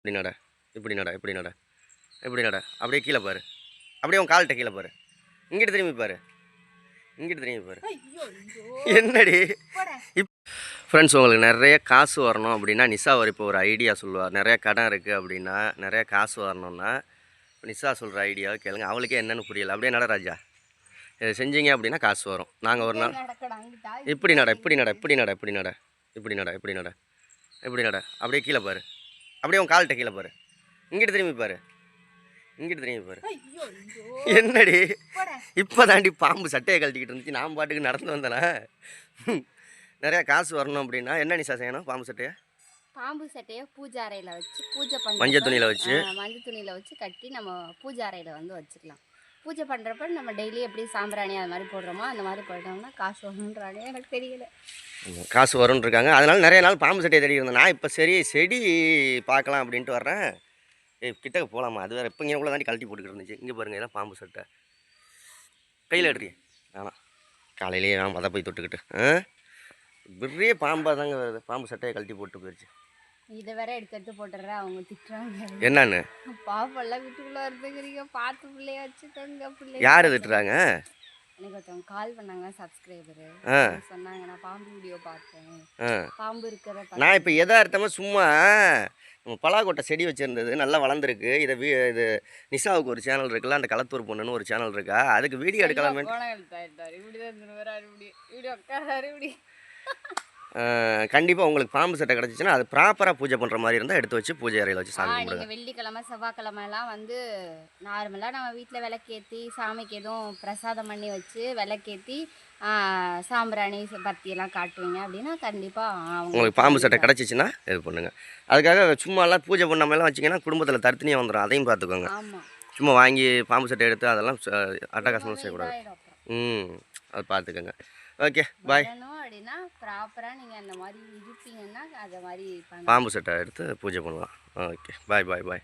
இப்படி நட, இப்படி நட, இப்படி நட, இப்படி நட. அப்படியே கீழே பாரு. அப்படியே உன் கால்கிட்ட கீழே பாரு. இங்கிட்டு திரும்பி பாரு. இங்கிட்டு திரும்பி பாரு. என்னடி ஃப்ரெண்ட்ஸ், உங்களுக்கு நிறைய காசு வரணும் அப்படின்னா நிஷா ஒரு இப்போ ஒரு ஐடியா சொல்லுவாள். நிறைய கடன் இருக்குது அப்படின்னா, நிறைய காசு வரணும்னா நிஷா சொல்கிற ஐடியாவை கேளுங்க. அவளுக்கே என்னென்னு புரியலை. அப்படியே நடராஜா இதை செஞ்சீங்க அப்படின்னா காசு வரும். நாங்கள் ஒரு நாள் இப்படி நட, இப்படி நட, இப்படி நட, இப்படி நட, இப்படி நட, இப்படி நட, இப்படி நட. அப்படியே கீழே பாரு. அப்படியே உன் கால்கிட்ட கீழே பாரு. இங்கிட்டு திரும்பி பாரு. இங்கிட்டு திரும்பி பாரு. என்னடி இப்போ தாண்டி பாம்பு சட்டையை கழட்டிக்கிட்டு இருந்துச்சு. நான் பாட்டுக்கு நடந்து வந்தேனா? நிறையா காசு வரணும் அப்படின்னா என்ன நிஷா செய்யணும்? பாம்பு சட்டையை பூஜை அறையில் வச்சு பூஜை பண்ண மஞ்சள் துணியில் வச்சு கட்டி நம்ம பூஜை அறையில் வந்து வச்சுக்கலாம். பூஜை பண்ணுறப்ப நம்ம டெய்லி எப்படி சாம்பிராணி அது மாதிரி போடுறோமோ அந்த மாதிரி போட்டோம்னா காசு வரும்ன்றானே எனக்கு தெரியல. காசு வரும்னு இருக்காங்க. அதனால நிறைய நாள் பாம்பு சட்டையை தேடி இருந்தேன். நான் இப்போ சரி செடி பார்க்கலாம் அப்படின்ட்டு வர்றேன். கிட்டக்க போகலாமா? அது வேறு இப்போ இங்கே கூட தாண்டி கழட்டி போட்டுக்கிட்டு இருந்துச்சு. இங்கே பாருங்கள், இதான் பாம்பு சட்டை. கையில் எடுறீ வேணாம், காலையிலேயே நான் அதை போய் தொட்டுக்கிட்டு பெரிய பாம்பாக தாங்க வருது. பாம்பு சட்டையை கழட்டி போட்டு போயிடுச்சு. இதை வேற எடுத்து போட்டுறேன். அவங்க திட்டுறாங்க. என்னன்னு? பாம்பெல்லாம் வீட்டுக்குள்ளே இருந்துக்கிறீங்க, பார்த்து பிள்ளைய வச்சுக்கோங்க. பிள்ளை யார் திட்டுறாங்க? எனக்கு ஒருத்தவங்க கால் பண்ணாங்க, சப்ஸ்கிரைபரு. சொன்னாங்க நான் பாம்பு வீடியோ பார்த்தேன், பாம்பு இருக்கிற. நான் இப்போ எதார்த்தமாக சும்மா நம்ம பலாக்கொட்டை செடி வச்சுருந்தது நல்லா வளர்ந்துருக்கு. இது நிஷாவுக்கு ஒரு சேனல் இருக்குல்ல, அந்த களத்தூர் பொண்ணுன்னு ஒரு சேனல் இருக்கா, அதுக்கு வீடியோ எடுக்கலாமே. கண்டிப்பாக உங்களுக்கு பாம்பு சட்டை கிடச்சிச்சின்னா அது ப்ராப்பராக பூஜை பண்ணுற மாதிரி இருந்தால் எடுத்து வச்சு பூஜை அறையில் வச்சு சாமி கும்பிடுங்க. வெள்ளிக்கிழமை செவ்வாய்க்கிழமெல்லாம் வந்து நார்மலாக நம்ம வீட்டில் விளக்கேற்றி சாமிக்கு எதுவும் பிரசாதம் பண்ணி வச்சு விளக்கேற்றி சாம்பிராணி பத்தியெல்லாம் காட்டுவீங்க அப்படின்னா கண்டிப்பாக உங்களுக்கு பாம்பு சட்டை கிடச்சிச்சின்னா இது பண்ணுங்கள். அதுக்காக சும்மாலாம் பூஜை பண்ணாமலாம் வச்சிங்கன்னா குடும்பத்தில் தர்த்தனியாக வந்துடும். அதையும் பார்த்துக்கோங்க. சும்மா வாங்கி பாம்பு சட்டை எடுத்து அதெல்லாம் அட்டகாசமாக செய்யக்கூடாது. அது பார்த்துக்கோங்க. ஓகே, பாய். அப்படின்னா ப்ராப்பராக நீங்கள் அந்த மாதிரி இருப்பீங்கன்னா அதை மாதிரி பாம்பு சட்டை எடுத்து பூஜை பண்ணலாம். ஓகே, பாய் பாய் பாய்.